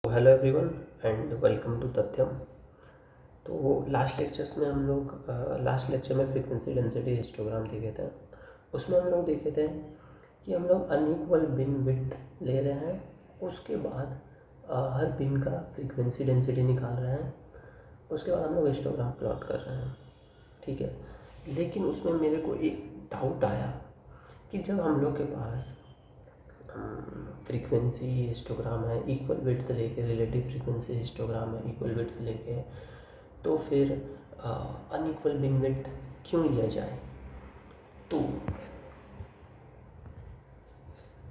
Hello everyone and welcome to Tathyam. तो last lecture में frequency density histogram देखे थे। उसमें हम लोग देखे थे कि हम लोग अनइक्वल बिन विड्थ ले रहे हैं, उसके बाद हर बिन का फ्रीक्वेंसी डेंसिटी निकाल रहे हैं, उसके बाद हम लोग हिस्टोग्राम प्लॉट कर रहे हैं। ठीक है, लेकिन उसमें मेरे को एक डाउट आया कि जब हम लोग के पास फ्रीक्वेंसी हिस्टोग्राम है इक्वल विड्थ लेके, रिलेटिव फ्रीक्वेंसी हिस्टोग्राम है इक्वल विड्थ लेके, तो फिर अनइक्वल बिन विड्थ क्यों लिया जाए? तो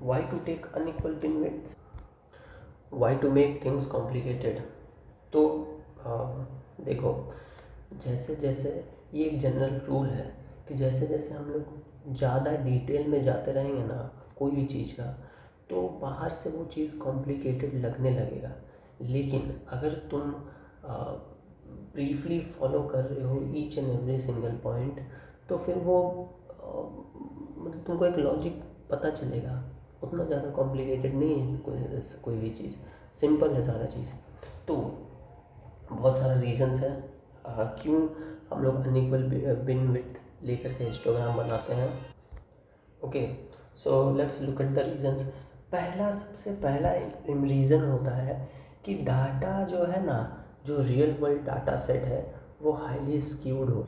why to take unequal bin width, why to make things complicated? तो देखो, जैसे जैसे ये एक जनरल रूल है कि जैसे जैसे हम लोग ज़्यादा डिटेल में जाते रहेंगे ना कोई भी चीज़ का, तो बाहर से वो चीज़ कॉम्प्लिकेटेड लगने लगेगा। लेकिन अगर तुम ब्रीफली फॉलो कर रहे हो each and every single point, तो फिर वो मतलब तुमको एक लॉजिक पता चलेगा। उतना ज़्यादा कॉम्प्लिकेटेड नहीं है कोई भी चीज़, सिंपल है सारा चीज़। तो बहुत सारा रीजंस है क्यों हम लोग अनइक्वल बिन विड्थ लेकर के हिस्टोग्राम बनाते हैं। Okay, so let's look at the reasons. सबसे पहला रीज़न होता है कि डाटा जो है ना, जो रियल वर्ल्ड डाटा सेट है वो हाईली स्क्यूड हो।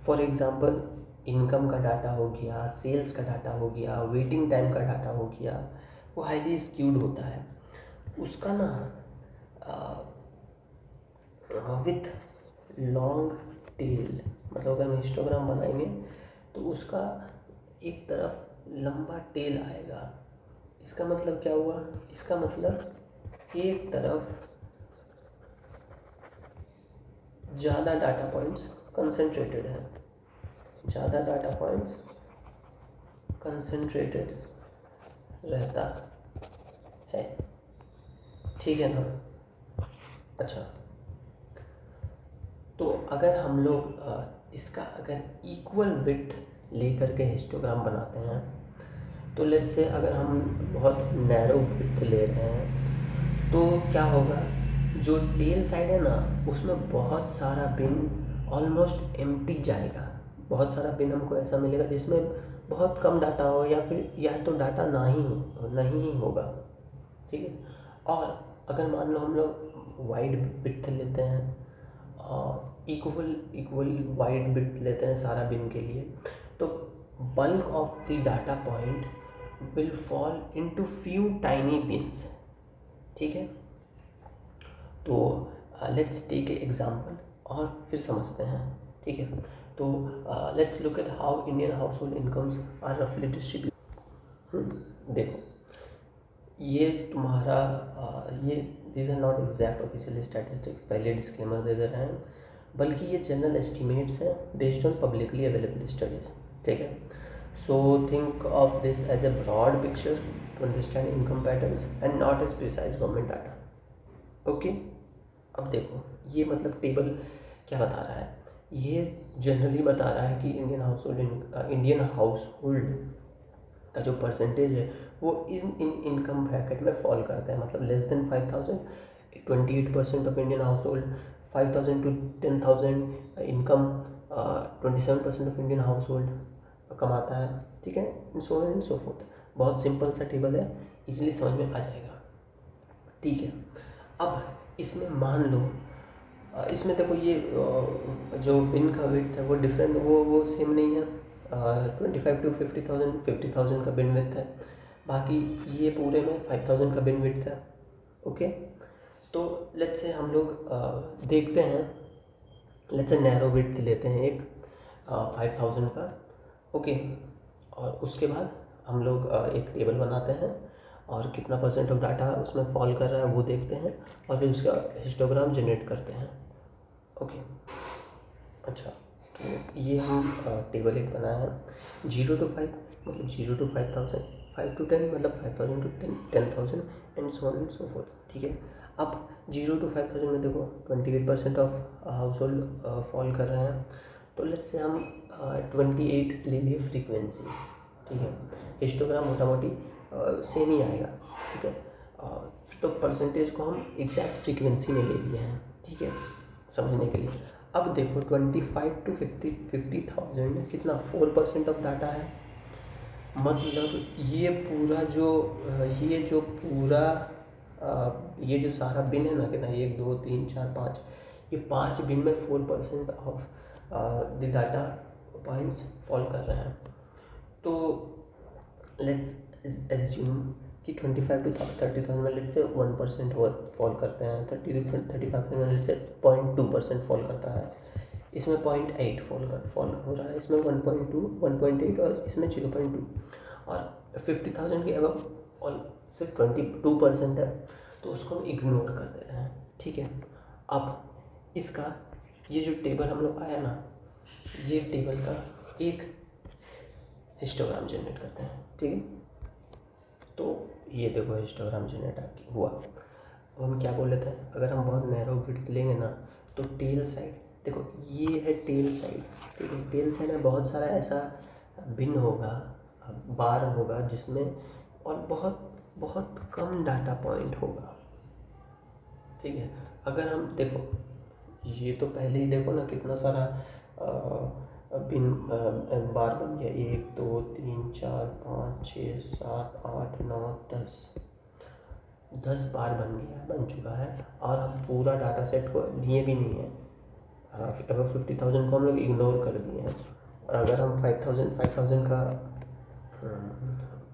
फॉर एग्ज़ाम्पल, इनकम का डाटा हो गया, सेल्स का डाटा हो गया, वेटिंग टाइम का डाटा हो गया, वो हाईली स्क्यूड होता है। उसका ना विथ लॉन्ग टेल, मतलब अगर हम हिस्टोग्राम बनाएंगे तो उसका एक तरफ लंबा टेल आएगा। इसका मतलब क्या हुआ? इसका मतलब एक तरफ ज़्यादा डाटा पॉइंट्स कंसंट्रेटेड है, ज़्यादा डाटा पॉइंट्स कंसंट्रेटेड रहता है। ठीक है ना? अच्छा, तो अगर हम लोग इसका अगर इक्वल विड्थ लेकर के हिस्टोग्राम बनाते हैं, तो लेट्स से अगर हम बहुत नैरो विड्थ ले रहे हैं तो क्या होगा, जो टेल साइड है ना उसमें बहुत सारा बिन ऑलमोस्ट एम्प्टी जाएगा। बहुत सारा बिन हमको ऐसा मिलेगा जिसमें बहुत कम डाटा हो, या फिर या तो डाटा नहीं ही होगा। ठीक है, और अगर मान लो हम लोग वाइड विड्थ लेते हैं, इक्वल वाइड विड्थ लेते हैं सारा बिन के लिए, तो bulk of the data point will fall into few tiny beans. ठीक है, तो लेट्स टेक ए एग्जांपल और फिर समझते हैं। ठीक है, तो let's look at how Indian household incomes are रफली डिस्ट्रीब्यूटेड। देखो, ये तुम्हारा ये these are not exact official statistics, पहले डिस्क्लेमर दे दे रहे हैं, बल्कि ये जनरल एस्टिमेट्स हैं based on publicly available studies. ठीक है, so think of this as a broad picture to understand income patterns and not as precise government data. Okay, अब देखो ये मतलब टेबल क्या बता रहा है, ये जनरली बता रहा है कि इंडियन हाउस होल्ड का जो परसेंटेज है वो इन इनकम ब्रैकेट में फॉल करता है। मतलब less than 5,000 28% of Indian house hold, 5,000 to 10,000 income 27% of Indian house hold कमाता है। ठीक है, so on and so fourth. बहुत सिंपल सा टेबल है, इजीली समझ में आ जाएगा। ठीक है, अब इसमें मान लो इसमें देखो ये जो बिन का वेट है वो डिफरेंट, वो सेम नहीं है। 25 to 50,000 का बिन विड्थ है, बाकी ये पूरे में 5,000 का बिन विड्थ है। ओके, तो लेट्स से हम लोग देखते हैं, लेट्स से नैरो विड्थ लेते हैं एक 5,000 का। ओके, और उसके बाद हम लोग एक टेबल बनाते हैं और कितना परसेंट ऑफ डाटा उसमें फॉल कर रहा है वो देखते हैं, और फिर उसका हिस्टोग्राम जनरेट करते हैं। ओके, अच्छा, तो ये हम टेबल एक बनाया है 0 to 5, मतलब 0 to 5,000, 5 to 10 मतलब 5,000 to 10,000 and so on and so fourth. ठीक है, अब 0 to 5,000 में देखो 28% ऑफ हाउस होल्ड फॉल कर रहे हैं, तो लेट्स से हम 28 ले लिए फ्रीक्वेंसी। ठीक है, हिस्टोग्राम मोटा मोटी सेम ही आएगा। ठीक है, तो परसेंटेज को हम एग्जैक्ट फ्रीक्वेंसी में ले लिए हैं, ठीक है, समझने के लिए। अब देखो 25 to 50,000 कितना 4% ऑफ डाटा है। मतलब ये पूरा जो ये जो सारा बिन है ना, कितना 1 2 3 4 5, ये 5 बिन में 4% of the data points fall कर रहे हैं। तो लेट्स एज्यूम कि 25 to 30,000 में लेट्स से 1% फॉल करते हैं, 30 to 35,000 में लेट्स से 0.2% फॉल करता है, इसमें 0.8 फॉल हो रहा है, इसमें 1.2 1.8 और इसमें 0.2, और 50,000 के अबव और सिर्फ 22% है, तो उसको हम इग्नोर कर दे रहे हैं, ठीक है। अब इसका ये जो टेबल हम लोग आया ना, ये टेबल का एक हिस्टोग्राम जनरेट करते हैं, ठीक है। तो ये देखो हिस्टोग्राम जनरेट हुआ। अब हम क्या बोल लेते हैं, अगर हम बहुत नैरो विड्थ लेंगे ना, तो टेल साइड देखो, ये है टेल साइड, ठीक है। टेल साइड में बहुत सारा ऐसा बिन होगा, बार होगा, जिसमें और बहुत बहुत कम डाटा पॉइंट होगा, ठीक है। अगर हम देखो, ये तो पहले ही देखो ना कितना सारा बिन बार बन गया, 1 2 3 4 5 6 7 8 9 10 बार बन चुका है, और हम पूरा डाटा सेट को लिए भी नहीं है। अगर 50,000 को हम लोग इग्नोर कर दिए हैं, और अगर हम 5,000 का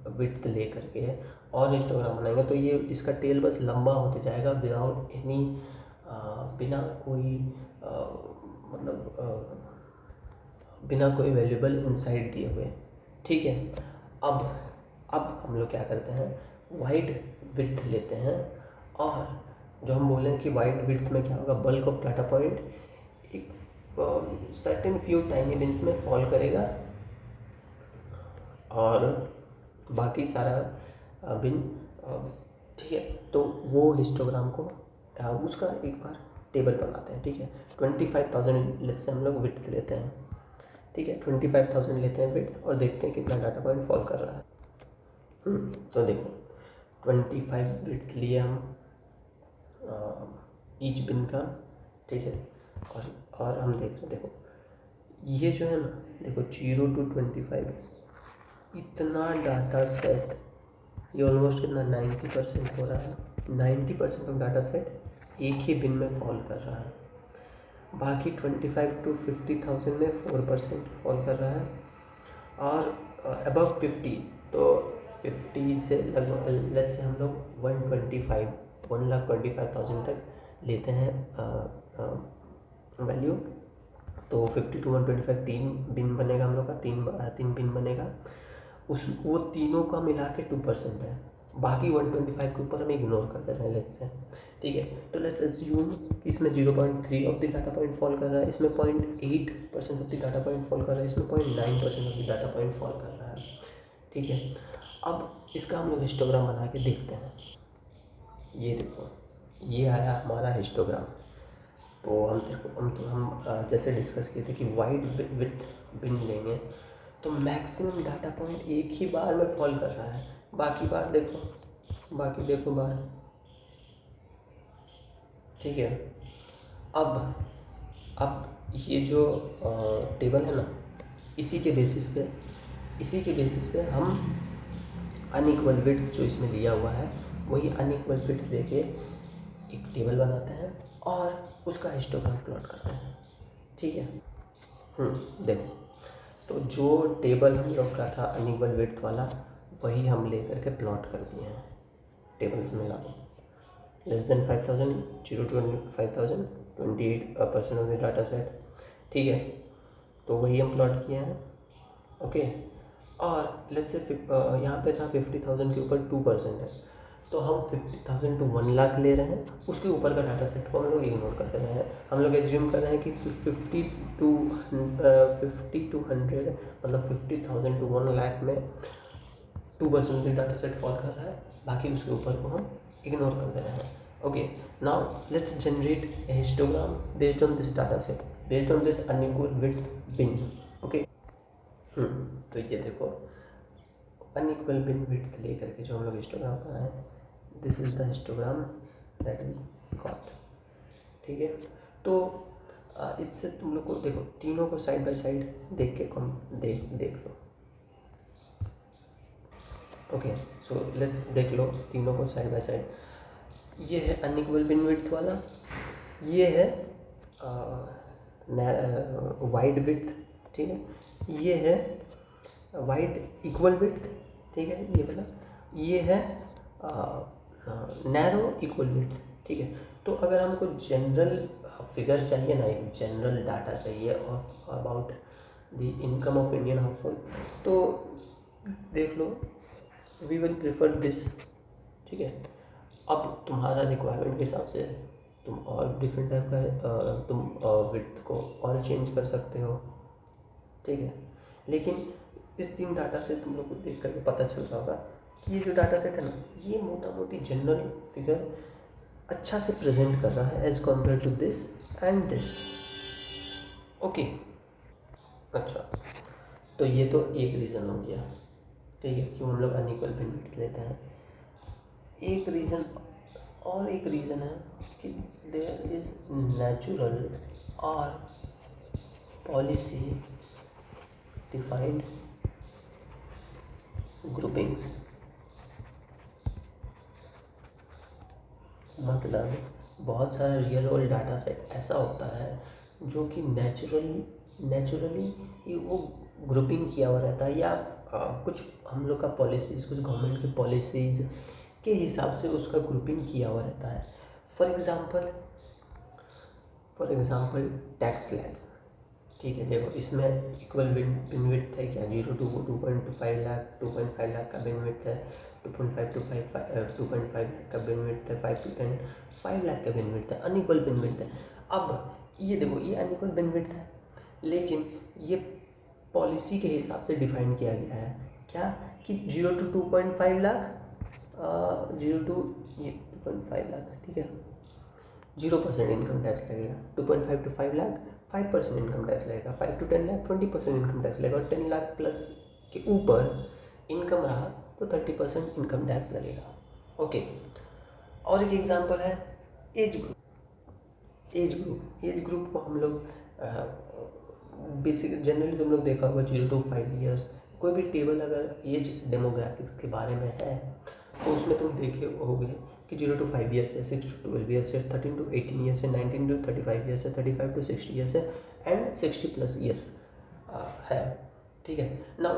विड्थ ले करके और हिस्टोग्राम बनाएंगे, तो ये इसका टेल बस लंबा होते जाएगा विदाउट एनी, बिना कोई बिना कोई वैल्यूबल इंसाइट दिए हुए, ठीक है। अब हम लोग क्या करते हैं, वाइड विड्थ लेते हैं, और जो हम बोले कि वाइड विड्थ में क्या होगा, बल्क ऑफ डाटा पॉइंट एक सर्टेन फ्यू टाइनी बिन्स में फॉल करेगा, और बाकी सारा बिन, ठीक है। तो वो हिस्टोग्राम को उसका एक बार टेबल बनाते हैं, ठीक है। 25,000 लेट्स से हम लोग विड्थ लेते हैं, ठीक है। 25,000 लेते हैं विड्थ, और देखते हैं कितना डाटा पॉइंट फॉल कर रहा है। तो देखो 25 विड्थ लिए हम ईच बिन का, ठीक है। और हम देख रहे हैं, देखो ये जो है ना, देखो 0 to 25 इतना डाटा सेट, ये ऑलमोस्ट कितना 90% हो रहा है। 90% ऑफ डाटा सेट एक ही बिन में फॉल कर रहा है। बाकी 25 to 50,000 में 4% फॉल कर रहा है, और अबव 50, तो 50 से लगभग लेट्स से हम लोग 1,25,000 तक लेते हैं वैल्यू। तो 50 to 125 3 बिन बनेगा हम लोग का, तीन बिन बनेगा, वो तीनों का मिला के 2% है। बाकी 125 के ऊपर हम इग्नोर कर दे रहे हैं लेट्स से, ठीक है। तो लेट्स अज्यूम इसमें 0.3 of the data point fall कर रहा है, इसमें 0.8% of the data point fall कर रहा है, इसमें 0.9% of the data point fall कर रहा है, ठीक है। अब इसका हम लोग हिस्टोग्राम बना के देखते हैं। ये देखो, ये आया हमारा हिस्टोग्राम। तो हम जैसे डिस्कस किए थे कि वाइड विड्थ बिन लेंगे, तो मैक्सिमम डाटा पॉइंट एक ही बार में फॉल कर रहा है। बाकी देखो बार, ठीक है। अब ये जो टेबल है ना, इसी के बेसिस पे हम अनइक्वल विड्थ जो इसमें दिया हुआ है, वही अनइक्वल विड्थ लेके एक टेबल बनाते हैं, और उसका हिस्टोग्राम प्लॉट करते हैं, ठीक है। देखो, तो जो टेबल हम लोग का था अनइक्वल विड्थ वाला, वही हम ले करके प्लॉट कर दिए हैं टेबल्स में। लागू less than 5,000, 0 to 25,000, 28% of the data set, ठीक है। तो वही हम प्लॉट किए हैं, ओके। और लेट्स से यहाँ पे था 50,000 के ऊपर 2% है, तो हम 50,000 to 1 लाख ले रहे हैं, उसके ऊपर का डाटा सेट को हम लोग इग्नोर कर रहे हैं। हम लोग एज्यूम कर रहे हैं कि 50 to 100, मतलब 50,000 to 1 लाख में 2% डाटा सेट फॉल कर रहा है, बाकी उसके ऊपर को हम इग्नोर कर दे रहे हैं, okay. Now let's generate a histogram based on this data set, based on this unequal width bin, okay. तो ये देखो, अनइक्वल बिन विड्थ ले करके जो हम लोग हिस्टोग्राम बनाए, this is the histogram that we got. ठीक है, तो इससे तुम लोग को देखो, तीनों को साइड बाय साइड देख के कम देख लो। ओके, सो लेट्स देख लो तीनों को साइड बाय साइड। ये है अनइक्वल बीमविड्थ वाला, ये है वाइड विड्थ, ठीक है, ये है वाइड इक्वल विड्थ, ठीक है, ये वाला, ये है नैरो इक्वल विड्थ। ठीक है, तो अगर हमको जनरल फिगर चाहिए ना, एक जनरल डाटा चाहिए of about the income of Indian house hold, तो देख लो, वी विल प्रेफर दिस। ठीक है, अब तुम्हारा रिक्वायरमेंट के हिसाब से तुम और डिफरेंट टाइप का तुम विड्थ को और चेंज कर सकते हो। ठीक है, लेकिन इस तीन डाटा से तुम लोग को देख करके पता चल रहा होगा कि ये जो डाटा सेट है ना, ये मोटा मोटी जनरल फिगर अच्छा से प्रेजेंट कर रहा है as compare to this and this. Okay, अच्छा, तो ये तो एक रीज़न हो गया। ठीक है, कि हम लोग अनइक्वल बीमविड्थ लेते हैं। एक रीज़न और एक रीज़न है कि देयर इज़ नेचुरल और पॉलिसी डिफाइंड ग्रुपिंग्स। मतलब बहुत सारा रियल वर्ल्ड डाटा सेट ऐसा होता है जो कि नेचुरली ही वो ग्रुपिंग किया हुआ रहता है, या कुछ हम लोग का पॉलिसीज़, कुछ गवर्नमेंट की पॉलिसीज़ के हिसाब से उसका ग्रुपिंग किया हुआ रहता है। For example tax slabs. ठीक है, देखो इसमें इक्वल बीमविड्थ है क्या, 0 to 2.5 लाख, 2.5 लाख का बीमविड्थ है, 2.5 to 2.5 लाख का बीमविड्थ है, 5 to 10 5 लाख का बीमविड्थ है, अनइक्वल बीमविड्थ है। अब ये देखो, ये अनइक्वल बीमविड्थ है, लेकिन ये पॉलिसी के हिसाब से डिफाइन किया गया है क्या, कि 0 to 2.5 लाख, 0 to ये 2.5 लाख, ठीक है, 0% इनकम टैक्स लगेगा। 2.5 to 5 लाख 5% इनकम टैक्स लगेगा। 5 to 10 लाख 20% इनकम टैक्स लगेगा। और 10 लाख प्लस के ऊपर इनकम रहा तो 30% इनकम टैक्स लगेगा। ओके, और एक एग्जांपल है एज ग्रुप को हम लोग बेसिक जनरली तुम लोग देखा होगा 0 to 5 ईयर्स। कोई भी टेबल अगर एज डेमोग्राफिक्स के बारे में है तो उसमें तुम देखे होगे कि 0 to 5 ईयर्स है, 6 to 12 ईयर्स है, 13 to 18 ईयर्स है, 19 to 35 ईयर्स है, 35 to 60 ईयर्स है, एंड 60+ ईयर्स है। ठीक है ना,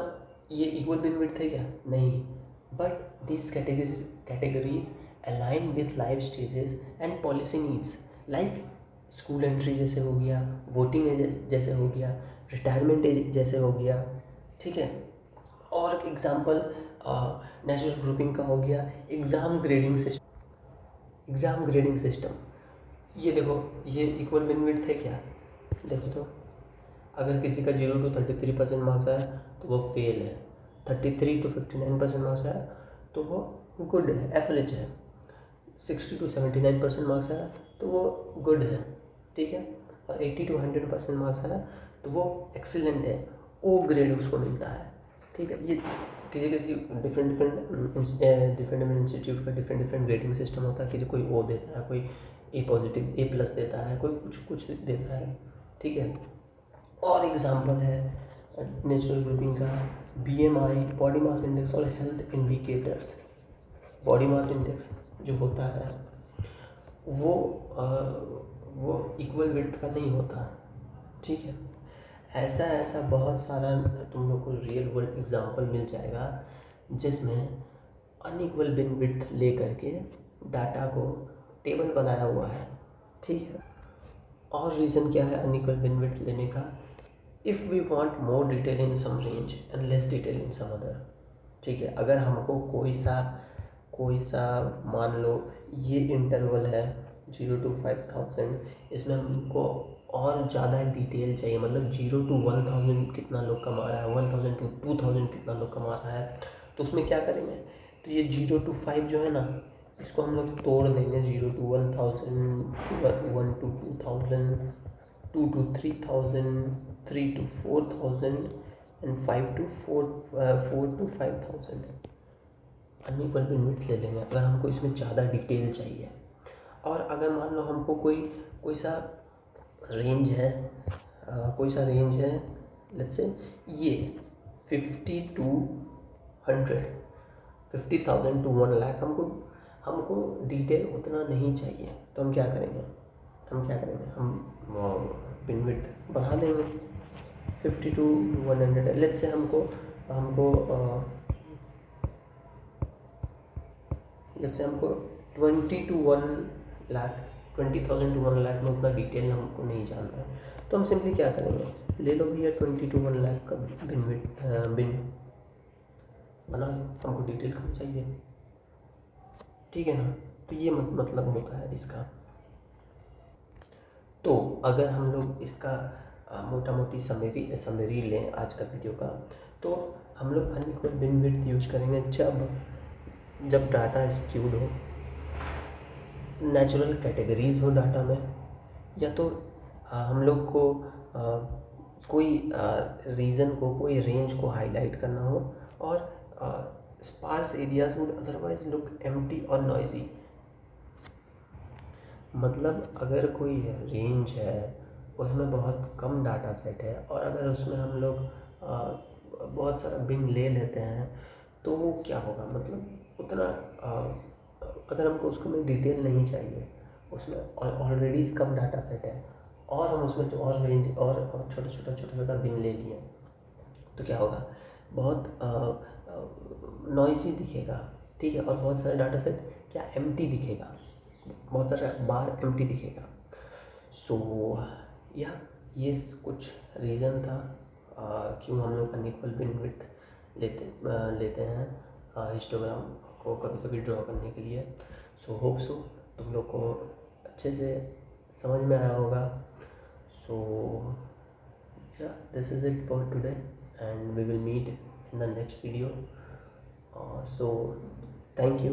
ये इक्वल बीमविड्थ है क्या? नहीं, but this categories align with life stages and policy needs, like school entry जैसे हो गया, वोटिंग एज जैसे हो गया, रिटायरमेंट एज जैसे हो गया। ठीक है, और एग्जाम्पल नेचुरल ग्रुपिंग का हो गया, एग्ज़ाम ग्रेडिंग सिस्टम। ये देखो, ये इक्वल बीमविड्थ है क्या? देखो तो, अगर किसी का 0 to 33% मार्क्स आया तो वो फेल है, 33 to 59% मार्क्स आया तो वो गुड है, एवरेज है, 60 to 79% मार्क्स आया तो वो गुड है। ठीक है, और 80 to 100% मार्क्स आया तो वो एक्सीलेंट है, ओ ग्रेड उसको मिलता है। ठीक है, ये किसी डिफरेंट इंस्टीट्यूट का डिफरेंट ग्रेडिंग सिस्टम होता है। किसी कोई ओ देता है, कोई A+ देता है, कोई कुछ देता है। ठीक है, और एग्जांपल है नेचुरल ग्रुपिंग का BMI, बॉडी मास इंडेक्स और health indicators. Body mass index जो होता है वो इक्वल विड्थ का नहीं होता। ठीक है, ऐसा बहुत सारा तुम लोग को रियल वर्ल्ड एग्जांपल मिल जाएगा जिसमें अनइक्वल बीमविड्थ ले करके डाटा को टेबल बनाया हुआ है। ठीक है, और रीज़न क्या है अनइक्वल बीमविड्थ लेने का? If we want more detail in some range and less detail in some other. ठीक है, अगर हमको कोई सा मान लो ये इंटरवल है 0 to 5,000, इसमें हमको और ज़्यादा डिटेल चाहिए, मतलब 0 to 1,000 कितना लोग कमा रहा है, 1,000 to 2,000 कितना लोग कमा रहा है, तो उसमें क्या करेंगे? तो ये 0 to 5 जो है ना, इसको हम लोग तोड़ देंगे, 0 to 1,000, 1 to 2,000, 2 to 3,000, 3 to 4,000 and 4 to 5,000। Unequal bin width ले लेंगे अगर हमको इसमें ज़्यादा डिटेल चाहिए। और अगर मान लो हमको कोई सा रेंज है, लेट्स से ये 50 to 100, 50,000 to 1 लाख, हमको डिटेल उतना नहीं चाहिए। तो हम क्या करेंगे, हम बिन विड्थ बढ़ा देंगे 50 to 100। लेट्स से हमको लेट्स से हमको 20 to 1 लाख, 20,000 to 1 लाख में उतना डिटेल हमको नहीं जानना है। तो हम सिंपली क्या करेंगे, ले लो भैया 20 to 1 लाख का बिन बना लो, हमको डिटेल कम चाहिए, ठीक है ना। तो ये मतलब होता है इसका। तो अगर हम लोग इसका मोटा मोटी समरी लें आज का वीडियो का, तो हम लोग अनइक्वल बिन विड्थ यूज करेंगे जब डाटा स्क्यूड हो, नेचुरल कैटेगरीज हो डाटा में, या तो हम लोग को कोई रीजन को, कोई रेंज को हाईलाइट करना हो, और sparse areas would otherwise look empty और नॉइजी। मतलब अगर कोई रेंज है उसमें बहुत कम डाटा सेट है, और अगर उसमें हम लोग बहुत सारा बिन ले लेते हैं, तो वो क्या होगा, मतलब उतना अगर हमको उसको में डिटेल नहीं चाहिए, उसमें ऑलरेडी कम डाटा सेट है, और हम उसमें जो और रेंज और छोटा बिन ले लिए, तो क्या होगा, बहुत नॉइसी दिखेगा, ठीक है। और बहुत सारा डाटा सेट क्या एम्प्टी दिखेगा, बहुत सारा बार एम्प्टी दिखेगा। सो या ये कुछ रीज़न था क्यों हम लोग अनइक्वल बिन विड्थ लेते हैं हिस्टोग्राम को कभी कभी ड्रॉ करने के लिए। सो होप सो तुम लोग को अच्छे से समझ में आया होगा। So yeah this is it for today, and we will meet in the next video. So thank you.